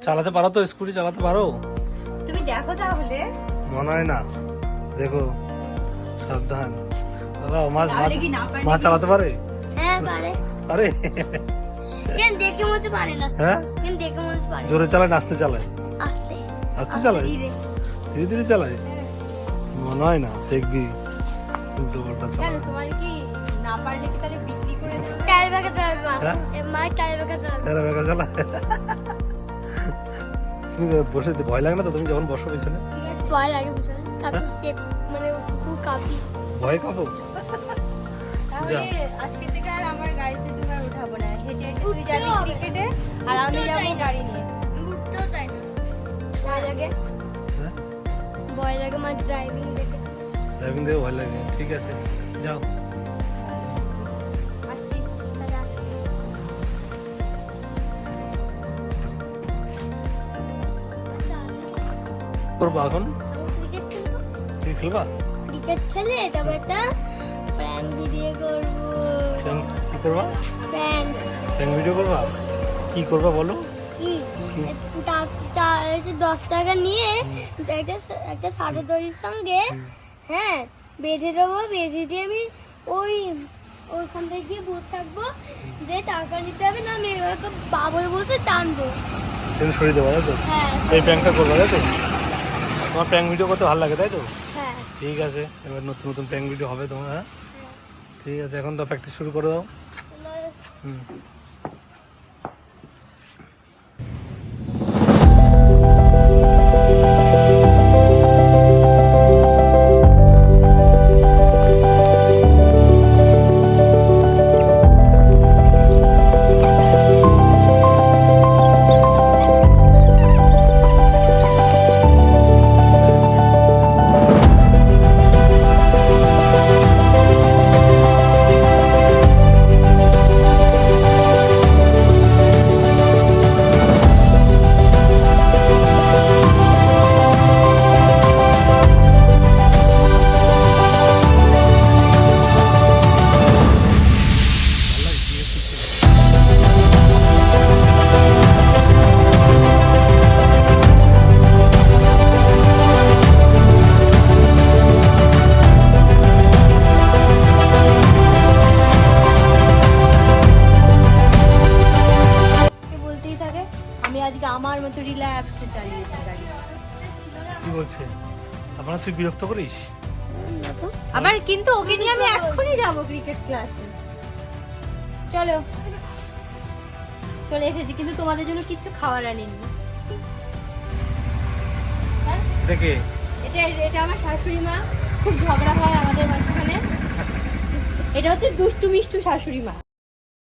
চালাতে পারো তো? স্কুটি চালাতে পারো? তুমি দেখো তাহলে। মনে হয় না, দেখো সাবধান। মা তাহলে চালাতে পারে? হ্যাঁ পারে। আরে কেন দেখে মনে পারে না? হ্যাঁ, কেন দেখে মনে পারে? জোরে চালায় না আস্তে চালায়? আস্তে আস্তে চালায়, ধীরে। ধীরে ধীরে চালায়। মনে হয় না, দেখবি উল্টো পাল্টা কেন চালায়। তোমার কি না পারলে কি তাহলে বিক্রি করে দেবে? টায়ার ব্যাগে চালাবে মা। হ্যাঁ? মা টায়ার ব্যাগে চালাবে। তেরা বেকা চালায়। তুমি বসে ভয় লাগে না তো তুমি যখন বসো পিছনে? ঠিক আছে। ভয় লাগে বুঝলেন? কাপি মানে খুব কাপি। ভয় কাঁপো? তাহলে আজকে থেকে আর আমার গাড়িতে তুমি আর উঠাবো না। হেঁটে হেঁটে তুই যাবি উঠতেও হবে। ক্রিকেটে আর আমি উঠতেও যাবো চাই না। গাড়ি নিয়ে। উঠতেও চাই না। ভয় লাগে। হ্যাঁ, ভয় লাগে মা ড্রাইভিং দেখে। ড্রাইভিং দিয়ে ভয় লাগে। ঠিক আছে, যাও। আসছি। দাদা করবো এখন? ক্রিকেট খেলবো। কি খেলবা? ক্রিকেট খেলে তবে একটা প্র্যাঙ্ক ভিডিও করবো। কি করবা? প্র্যাঙ্ক প্র্যাঙ্ক ভিডিও করবা? কি করবা বলো? কি 10 টাকা নিয়ে একটা সাদা দড়ির সঙ্গে হ্যাঁ বেঁধে দেবো। বেঁধে দিয়ে আমি ওইখান থেকে গিয়ে বসে থাকবো। যে টাকা নিতে হবে না আমি এভাবে বাবুই বসে টানবো। তুমি সরিয়ে দেবো, তাই তো? হ্যাঁ এই প্র্যাঙ্কটা করবা, তাই তো? তোমার প্র্যাঙ্ক ভিডিও করতে ভালো লাগে, তাই তো? হ্যাঁ ঠিক আছে, এবার নতুন নতুন প্র্যাঙ্ক ভিডিও হবে তোমার। হ্যাঁ, ঠিক আছে, এখন তো প্র্যাকটিস শুরু করে দাও। চলো। হুম। বলতেই থাকে আমি আজকে আমার মতো রিল্যাক্সে চালিয়েছি গাড়ি। কি বলছে? আপনার তুই বিরক্ত করিস? আবার কিন্তু ওকে নিয়ে আমি এক্ষুনি যাবো ক্রিকেট ক্লাসে। চলো চলে এসেছি, কিন্তু তোমাদের জন্য কিচ্ছু খাবার আনিনি। দেখে এটা এটা আমার শাশুড়ি মা, খুব ঝগড়া হয় আমাদের মাঝখানে। এটা হচ্ছে দুষ্টু মিষ্টু শাশুড়ি মা।